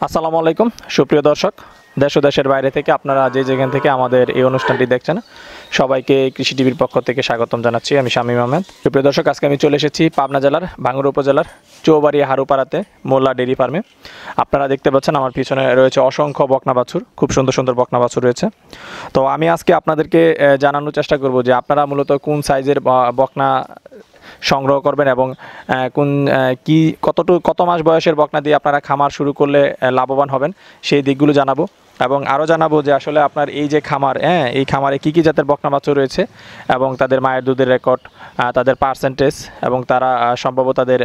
আসসালামু আলাইকুম সুপ্রিয় দর্শক, দেশ ও দেশের বাইরে থেকে আপনারা যে যেখান থেকে আমাদের এই অনুষ্ঠানটি দেখছেন সবাইকে কৃষি টিভির পক্ষ থেকে স্বাগতম জানাচ্ছি। আমি শামীম আহমেদ। সুপ্রিয় দর্শক, আজকে আমি চলে এসেছি পাবনা জেলার ভাঙ্গুড়া উপজেলার চৌবাড়ি হারুপাড়াতে মোল্লা ডেইরি ফার্মে। আপনারা দেখতে পাচ্ছেন আমার পিছনে রয়েছে অসংখ্য বকনা বাছুর, খুব সুন্দর সুন্দর বকনা বাছুর রয়েছে। তো আমি আজকে আপনাদেরকে জানানোর চেষ্টা করব যে আপনারা মূলত কোন সাইজের বকনা সংগ্রহ করবেন এবং কত মাস বয়সের বকনা দিয়ে আপনারা খামার শুরু করলে লাভবান হবেন সেই দিকগুলো জানাবো। এবং আরও জানাবো যে আসলে আপনার এই যে খামার, এই খামারে কী কী জাতের বকনা বাছুর রয়েছে এবং তাদের মায়ের দুধের রেকর্ড, তাদের পার্সেন্টেজ এবং তারা সম্ভবত তাদের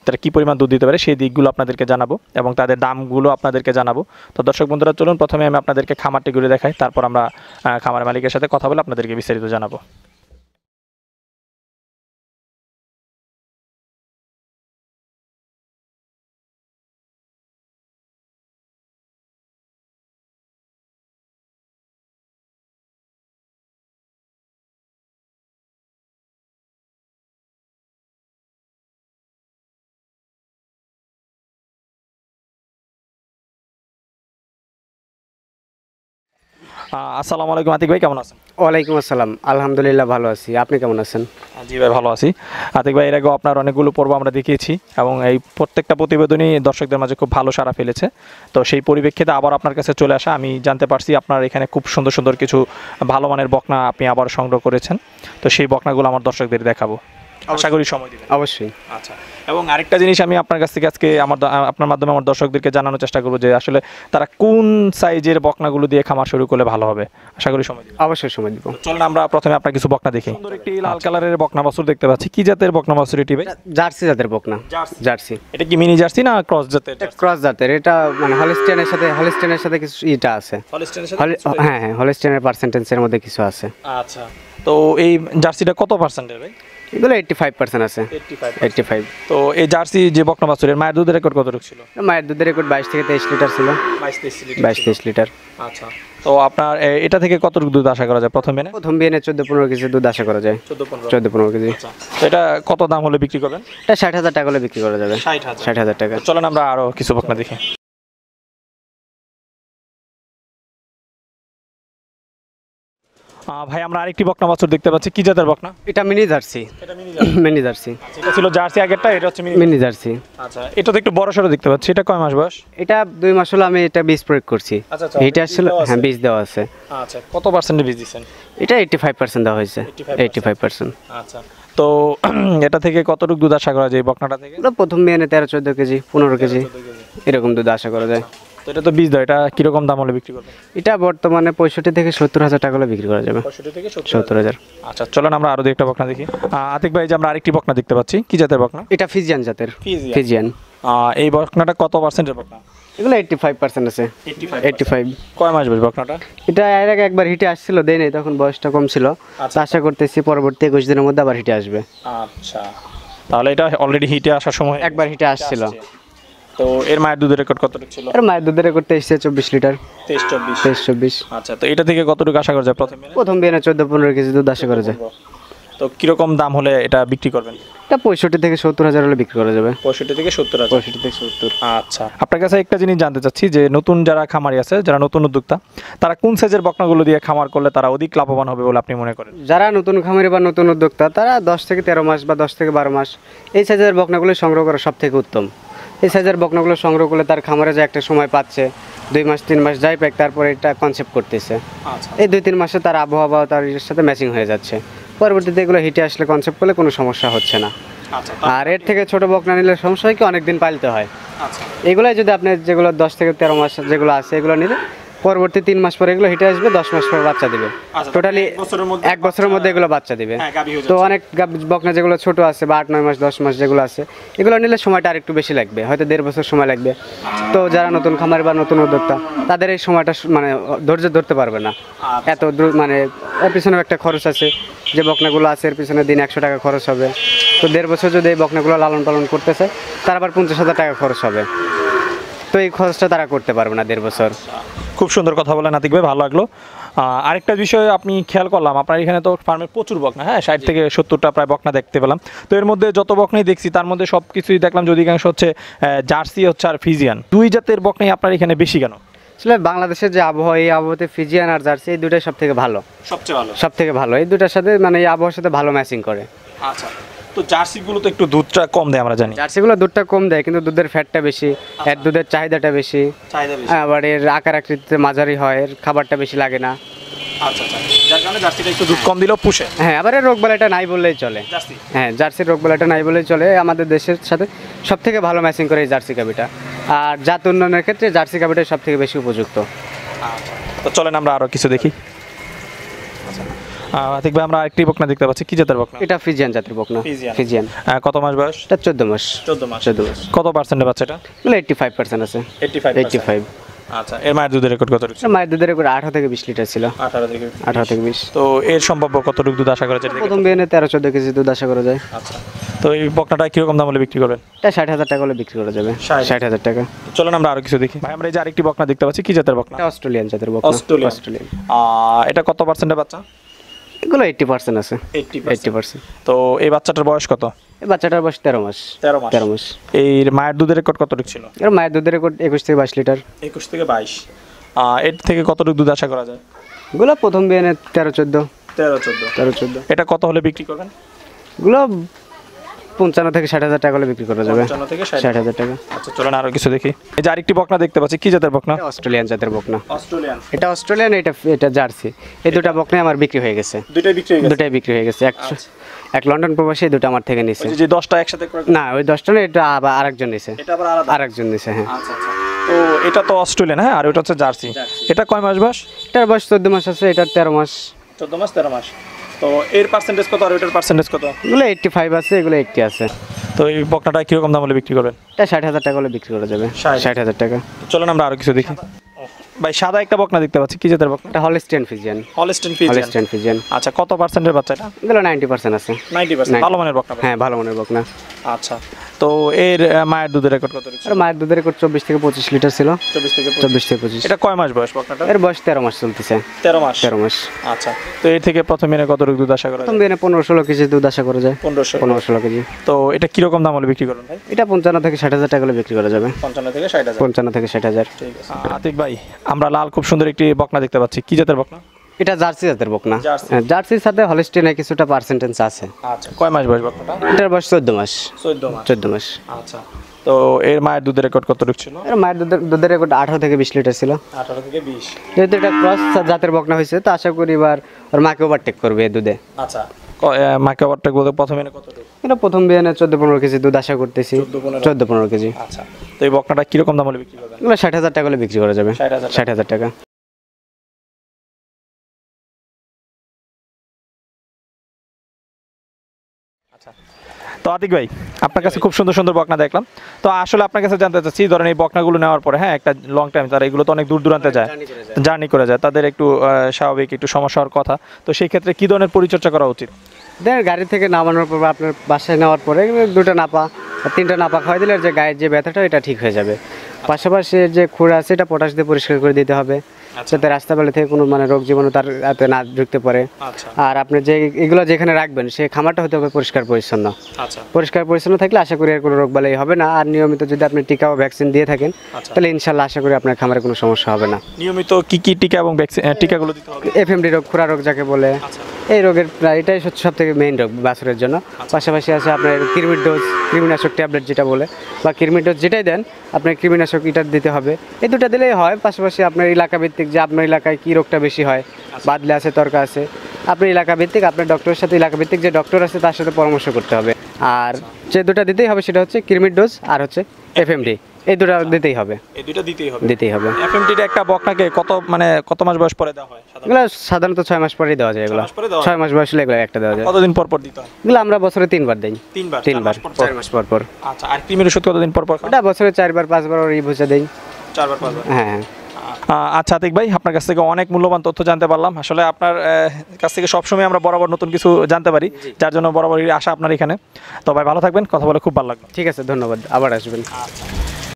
তারা কী পরিমাণ দুধ দিতে পারে সেই দিকগুলো আপনাদেরকে জানাবো এবং তাদের দামগুলো আপনাদেরকে জানাবো। তো দর্শক বন্ধুরা, চলুন প্রথমে আমি আপনাদেরকে খামারটি ঘুরে দেখাই, তারপর আমরা খামারের মালিকের সাথে কথা বলে আপনাদেরকে বিস্তারিত জানাবো। আসসালামু আলাইকুম আতিক ভাই, কেমন আছেন? ওয়ালাইকুম আসসালাম, আলহামদুলিল্লাহ ভালো আছি। আপনি কেমন আছেন? জি ভাই, ভালো আছি। আতিক ভাই, এর আগেও আপনার অনেকগুলো পর্ব আমরা দেখিয়েছি এবং এই প্রত্যেকটা প্রতিবেদনই দর্শকদের মাঝে খুব ভালো সাড়া ফেলেছে। তো সেই পরিপ্রেক্ষিতে আবার আপনার কাছে চলে আসা, আমি জানতে পারছি আপনার এখানে খুব সুন্দর সুন্দর কিছু ভালো মানের বকনা আপনি আবার সংগ্রহ করেছেন। তো সেই বকনাগুলো আমার দর্শকদের দেখাবো, আশা করি সময় দিবেন। অবশ্যই। আচ্ছা, এবং আরেকটা জিনিস আমি আপনার কাছ থেকে আজকে আপনার মাধ্যমে আমার দর্শকদেরকে জানানোর চেষ্টা করবো যে আসলে তারা কোন সাইজের বকনাগুলো দিয়ে খামার শুরু করলে ভালো হবে, আশা করি সময় দিবেন। অবশ্যই সময় দিব। চলুন আমরা প্রথমে আপনার কিছু বকনা দেখি। সুন্দর একটি লাল কালারের বকনা বাছুর দেখতে পাচ্ছি। কি জাতের বকনা বাছুর এটি ভাই? জার্সি জাতের বকনা। জার্সি। এটা কি মিনি জার্সি না ক্রস জাতের? ক্রস জাতের। এটা মানে হলিস্টিয়ানের সাথে কিছু এটা আছে। হ্যাঁ, হলিস্টিয়ানের পার্সেন্টেজের মধ্যে কিছু আছে। আচ্ছা, তো এই জার্সিটা কত পার্সেন্টের ভাই? এগুলো 85% আছে। 85। তো এই জার্সি যে বকনা বাছুরের মায়ের দুধের রেকর্ড কতটুকু ছিল? মায়ের দুধের রেকর্ড 22 থেকে 23 লিটার ছিল। 22-23 লিটার। আচ্ছা, তো আপনার এটা থেকে কতটুকু দুধ আশা করা যায় প্রথম বিয়ানে? প্রথম বিয়ানে 14-15 কেজি দুধ আশা করা যায়। 14-15 কেজি। তো এটা কত দাম হলে বিক্রি করবেন? এটা 60,000 টাকা হলে বিক্রি করা যাবে। 60,000 টাকা। চলেন আমরা আরো কিছু বকনা দেখি। ভাই, আমরা আরেকটি বকনা বাছুর দেখতে পাচ্ছি। কি জাতের বকনা? এটা মিনি জার্সি। Mini jersey. এটা ছিল জার্সি আগেরটা, এটা হচ্ছে মিনি জার্সি। আচ্ছা, এটা তো একটু বড় সরো দেখতে পাচ্ছি। এটা কয় মাস বয়স? এটা 2 মাস হলো আমি এটা বীজ প্রয়োগ করছি। এটা আসলে হ্যাঁ, বীজ দেওয়া আছে। আচ্ছা, কত পার্সেন্টে বীজ দিয়েছেন? এটা 85% দেওয়া হয়েছে। 85%। আচ্ছা, তো এটা থেকে কতটুকু দুধ আশা করা যায় বকনাটা থেকে? প্রথম বিয়ানে 13-14 কেজি 15 কেজি এরকম দুধ আশা করা যায়। তো এটা তো বীজ দাও, এটা কিরকম দাম হলে বিক্রি করবেন? এটা বর্তমানে 65 থেকে 70,000 টাকা হলে বিক্রি করা যাবে। 65 থেকে 70,000। আচ্ছা, চলেন আমরা আরো একটা বকনা দেখি। আতিক ভাই, যে আমরা আরেকটি বকনা দেখতে পাচ্ছি। কি জাতের বকনা? এটা ফিজিয়ান জাতের। ফিজিয়ান। এই বকনাটা কত পার্সেন্টের বকনা? এগুলো 85% আছে। 85। কয় মাস বয়স বকনাটা? এটা এর আগে একবার হিটে আসছিল, দেই নাই, তখন বয়সটা কম ছিল। আশা করতেছি পরবর্তী 21 দিনের মধ্যে আবার হিটে আসবে। আচ্ছা, তাহলে এটা অলরেডি হিটে আসার সময় একবার হিটে আসছিল। তো এর মায়ের দুধের রেকর্ড কতটুকু ছিল? এর মায়ের দুধের রেকর্ড 23-24 লিটার। 23-24। আচ্ছা, তো এটা থেকে কতটুকু আশা করা যায় প্রথম বিয়ানে 14-15 কেজি দুধ আশা করা যায়। তো কিরকম দাম হলে এটা বিক্রি করবেন? এটা 65 থেকে 70,000 হলে বিক্রি করা যাবে। 65 থেকে 70,000। 65 থেকে 70। আচ্ছা, আপনার কাছে একটা জিনিস জানতে চাচ্ছি যে নতুন যারা খামারি আছে, যারা নতুন উদ্যোক্তা, তারা কোন সাইজের বকনাগুলো দিয়ে খামার করলে তারা অধিক লাভবান হবে বলে আপনি মনে করেন? যারা নতুন খামারি বা নতুন উদ্যোক্তা, তারা 10 থেকে 13 মাস বা 10 থেকে 12 মাস এই সাইজের বকনাগুলো সংগ্রহ করা সব থেকে উত্তম। এই সাইজের বকনাগুলো সংগ্রহ করলে তার খামারে যে একটা সময় পাচ্ছে, 2 মাস 3 মাস যাই পাক, তারপরে এটা কনসেপ্ট করতেছে। এই 2-3 মাসে তার আবহাওয়া তার সাথে ম্যাচিং হয়ে যাচ্ছে। পরবর্তীতে এগুলো হিটে আসলে কনসেপ্ট করলে কোনো সমস্যা হচ্ছে না। আর এর থেকে ছোট বকনা নিলে সমস্যা হয় কি, অনেকদিন পালতে হয়। এগুলাই যদি আপনি যেগুলো 10 থেকে 13 মাস যেগুলো আছে এগুলো নিলে পরবর্তী 3 মাস পরে এগুলো হিটে আসবে, 10 মাস পরে বাচ্চা দিবে। টোটালি 1 বছরের মধ্যে এগুলো বাচ্চা দিবে। তো অনেক বকনা যেগুলো ছোট আছে বা 8-9 মাস 10 মাস যেগুলো আছে, এগুলো নিলে সময়টা আরেকটু বেশি লাগবে, হয়তো 1.5 বছর সময় লাগবে। তো যারা নতুন খামারি বা নতুন উদ্যোক্তা, তাদের এই সময়টা মানে ধৈর্য ধরতে পারবে না। এত মানে এর পিছনেও একটা খরচ আছে। যে বকনাগুলো আছে এর পিছনে দিন 100 টাকা খরচ হবে। তো 1.5 বছর যদি এই বকনাগুলো লালন পালন করতে চায়, তার আবার 50,000 টাকা খরচ হবে। তো এই খরচটা তারা করতে পারবে না 1.5 বছর। খুব সুন্দর কথা বলেন আতিক ভাই, ভালো লাগলো। আরেকটা বিষয় আপনি খেয়াল করলাম, আপনার এখানে তো ফার্মে প্রচুর বকনা, হ্যাঁ 60 থেকে 70টা প্রায় বকনা দেখতে পেলাম। তো এর মধ্যে যত বকনাই দেখছি তার মধ্যে সব কিছুই দেখলাম যে অধিকাংশ হচ্ছে জার্সি হচ্ছে আর ফিজিয়ান, দুই জাতের বকনাই আপনার এখানে বেশি কেন? আসলে বাংলাদেশের যে আবহাওয়া, এই আবহাওয়াতে ফিজিয়ান আর জার্সি এই দুটাই সব থেকে ভালো, সবচেয়ে ভালো। সব থেকে ভালো, এই দুটার সাথে মানে এই আবহাওয়ার সাথে ভালো ম্যাচিং করে। আচ্ছা, তো জার্সিগুলো তো একটু দুধটা কম দেয় আমরা জানি। জার্সিগুলো দুধটা কম দেয় কিন্তু দুধের ফ্যাটটা বেশি, এর দুধের চাহিদাটা বেশি, আবার এর আকার আকৃতিতে মাঝারি হয়, এর খাবারটা বেশি লাগে না। আচ্ছা আচ্ছা, যার কারণে জার্সিটা একটু দুধ কম দিলেও পুষে। হ্যাঁ, আবার এর রোগবালাইটা নাই বললেই চলে। জার্সি, হ্যাঁ, জার্সির রোগবালাইটা নাই বললেই চলে। আমাদের দেশের সাথে সব থেকে ভালো ম্যাচিং করে এই জার্সি গাভিটা, আর জাত উন্নয়নের ক্ষেত্রে জার্সি গাভিটা সব থেকে বেশি উপযুক্ত। আচ্ছা, তো চলেন আমরা আরো কিছু দেখি। দেখবে আমরা একটি বকনা দেখতে পাচ্ছি, কি জাতের বকনা? এটা ফিজিয়ান জাতের বকনা। ফিজিয়ান। কত মাস বয়স? এটা 14 মাস। 14 মাস। 14 মাস। কত পার্সেন্টের বাচ্চা এটা? এগুলো 85% আছে। 85। আচ্ছা, এর মায়ের দুধের রেকর্ড কত? মায়ের দুধের রেকর্ড 18 থেকে 20 লিটার ছিল। 18 থেকে 20। তো এর সম্ভাব্য কতটুকু দুধ আশা করা যায়? প্রথম বিয়ানে 13-14 কেজি দুধ আশা করা যায়। আচ্ছা, তো এই বকনাটা কিরকম দাম হলে বিক্রি করবেন? এটা 60,000 টাকা হলে বিক্রি করা যাবে। 60,000 টাকা। চলেন আমরা আরো কিছু দেখি। ভাই আমরা এই যে আরেকটি বকনা দেখতে পাচ্ছি, কি জাতের বকনা? এটা অস্ট্রেলিয়ান জাতের বকনা। অস্ট্রেলিয়ান। এটা কত পার্সেন্টের বাচ্চা? এগুলো 80% আছে। 80%। তো এই বাচ্চাটার বয়স কত? এই বাচ্চাটার বয়স 13 মাস। 13 মাস। এই মায়ের দুধের রেকর্ড কতটুকু ছিল? এর মায়ের দুধের রেকর্ড 21 থেকে 22 লিটার। 21 থেকে 22। এর থেকে কতটুকু দুধ আশা করা যায়? এগুলো প্রথম বিয়ানে 13-14। 13-14। এটা কত হলে বিক্রি করবেন? এগুলো 55 থেকে 60,000 টাকা হলে বিক্রি করা যাবে। 55 থেকে 60,000 টাকা। আচ্ছা, চলেন আরো কিছু দেখি। এই যে আরেকটি বকনা দেখতে পাচ্ছি, কি জাতের বকনা? এটা অস্ট্রেলিয়ান জাতের বকনা। অস্ট্রেলিয়ান। এটা অস্ট্রেলিয়ান, এটা জার্সি। এই দুটো বকনাই আমার বিক্রি হয়ে গেছে। দুটোই বিক্রি হয়ে গেছে? দুটোই বিক্রি হয়ে গেছে। এক লন্ডন প্রবাসী দুটো আমার থেকে নিছে। যে 10টা একসাথে করে? না, ওই 10টা না, এটা আবার আরেকজন নিছে। এটা আবার আলাদা? আরেকজন নিছে, হ্যাঁ। আচ্ছা আচ্ছা, তো এটা তো অস্ট্রেলিয়ান, হ্যাঁ, আর ওটা হচ্ছে জার্সি। এটা কয় মাস বয়স? এটার বয়স 14 মাস আছে, এটার 13 মাস। 14 মাস 13 মাস। তো এর পার্সেন্টেজ কত আর ওটার পার্সেন্টেজ কত? এগুলো 85 আছে, এগুলো 80 আছে। তো এই বকনাটা কিরকম দাম হলে বিক্রি করবেন? এটা 60,000 টাকা হলে বিক্রি করা যাবে। 60,000 টাকা। চলেন আমরা আরো কিছু দেখি। ভাই সাদা একটা বকনা দেখতে পাচ্ছি, কি জাতের বকনা? এটা হলস্টিয়ান ফিজিয়ান। Holstein Friesian. আচ্ছা, কত পার্সেন্টের বাচ্চা এটা? এগুলো 90% আছে। 90%। ভালো মানের বকনা? হ্যাঁ, ভালো মানের বকনা। আচ্ছা, তো এর মায়ের দুধের রেকর্ড কত? আর মায়ের দুধের রেকর্ড 24 থেকে 25 লিটার ছিল। 24 থেকে 25। এটা কয় মাস বয়স বকনাটা? এর বয়স 13 মাস চলতেছে। 13 মাস। 13 মাস। আচ্ছা, তো এর থেকে প্রথম দিনে কতটুকু দুধ আশা করা যায়? প্রথম দিনে 15-16 কেজি দুধ আশা করা যায়। 15-16 কেজি। তো এটা কিরকম দাম হলে বিক্রি করবেন ভাই? এটা 55 থেকে 60,000 টাকা হলে বিক্রি করা যাবে। 55 থেকে 60,000। 55 থেকে 60,000। ঠিক আছে। আতিক ভাই, আমরা লাল খুব সুন্দর একটি বকনা দেখতে পাচ্ছি, কি জাতের বকনা? এটা জার্সি জাতের বকনা। জার্সি। জার্সির সাথে হলস্টিয়ানে কিছুটা পার্সেন্টেজ আছে। আচ্ছা, কয় মাস বয়স বকনাটা? এটার বয়স 14 মাস। 14 মাস। আচ্ছা, তো এর মায়ের দুধের রেকর্ড কতটুকু ছিল? এর মায়ের দুধের রেকর্ড 18 থেকে 20 লিটার ছিল। 18 থেকে 20। যেহেতু এটা ক্রস জাতের বকনা হয়েছে, তো আশা করি এবার ওর মাকে ওভারটেক করবে এই দুধে। আচ্ছা, মাকে ওভারটেক বলতে প্রথম এনে কতটুকু? এটা প্রথম বিয়ানে 14-15 কেজি দুধ আশা করতেছি। 14-15 কেজি। আচ্ছা, তো এই বকনাটা কিরকম দাম হলে বিক্রি করবেন? এগুলো 60,000 টাকা হলে বিক্রি করা যাবে। 60,000 টাকা। আচ্ছা, তো আতিক ভাই, আপনার কাছে খুব সুন্দর সুন্দর বকনা দেখলাম। তো আসলে আপনার কাছে জানতে চাচ্ছি, ধরেন এই বকনাগুলো নেওয়ার পরে, হ্যাঁ, একটা লং টাইম তারা এগুলো তো অনেক দূর দূরান্তে যায়, জার্নি করে যায়, তাদের একটু স্বাভাবিক একটু সমস্যা হওয়ার কথা। তো সেই ক্ষেত্রে কি ধরনের পরিচর্যা করা উচিত? গাড়ি থেকে নামানোর পর আপনার বাসায় নেওয়ার পরে 2টা নাপা 3টা নাপা খাওয়াই দিলে যে গায়ের যে ব্যথাটা এটা ঠিক হয়ে যাবে। পাশাপাশি যে খুঁড়া আছে এটা পটাশ দিয়ে পরিষ্কার করে দিতে হবে, যাতে রাস্তাবেলা থেকে কোনো মানে রোগ জীবাণু তার হাতে না ঢুকতে পারে। আর আপনি যে এগুলো যেখানে রাখবেন সেই খামারটা হতে হবে পরিষ্কার পরিচ্ছন্ন। পরিষ্কার পরিচ্ছন্ন থাকলে আশা করি আর কোনো রোগ বালাই হবে না। আর নিয়মিত যদি আপনি টিকা ও ভ্যাকসিন দিয়ে থাকেন তাহলে ইনশাল্লাহ আশা করি আপনার খামারে কোনো সমস্যা হবে না। নিয়মিত কি কি টিকা এবং টিকাগুলো দিতে হবে? এফএমডি রোগ, খুরা রোগ যাকে বলে, এই রোগের এটাই সব থেকে মেইন রোগ বাছুরের জন্য। পাশাপাশি আছে আপনার কৃমির ডোজ, কৃমিনাশক ট্যাবলেট যেটা বলে, বা কৃমির ডোজ যেটাই দেন আপনার কৃমিনাশক এটা দিতে হবে। এই দুটো দিলেই হয়। পাশাপাশি আপনার এলাকা ভিত্তিক যে আপনার এলাকায় কী রোগটা বেশি হয়, বাদলে আছে, তর্কা আছে, আপনার এলাকা ভিত্তিক আপনার ডক্টরের সাথে এলাকা ভিত্তিক যে ডক্টর আছে তার সাথে পরামর্শ করতে হবে। আর যে দুটো দিতেই হবে সেটা হচ্ছে কৃমির ডোজ আর হচ্ছে এফএমডি, এই দুটো দিতেই হবে। এই দুটো দিতেই হবে। এফএমডিটা একটা বকনাকে কত মাস বয়স পরে দেওয়া হয়? এগুলো সাধারণত 6 মাস পরেই দেওয়া যায়। এগুলো 6 মাস বয়স হলে এগুলো একটা দেওয়া যায়। কতদিন পর পর দিতে হয়? এগুলো আমরা বছরে 3 বার দিই। 3 বার 4 মাস পর পর। আচ্ছা, আর কৃমির ওষুধ কতদিন পর পর? এটা বছরে 4 বার 5 বার ওর ভুষা দেই। 4 বার 5 বার। হ্যাঁ। আচ্ছা আতিক ভাই, আপনার কাছ থেকে অনেক মূল্যবান তথ্য জানতে পারলাম। আসলে আপনার কাছ থেকে সবসময় আমরা বরাবর নতুন কিছু জানতে পারি, যার জন্য বরাবরই আশা আপনার এখানে। তো ভাই ভালো থাকবেন, কথা বলে খুব ভালো লাগলো। ঠিক আছে, ধন্যবাদ, আবার আসবেন। আচ্ছা।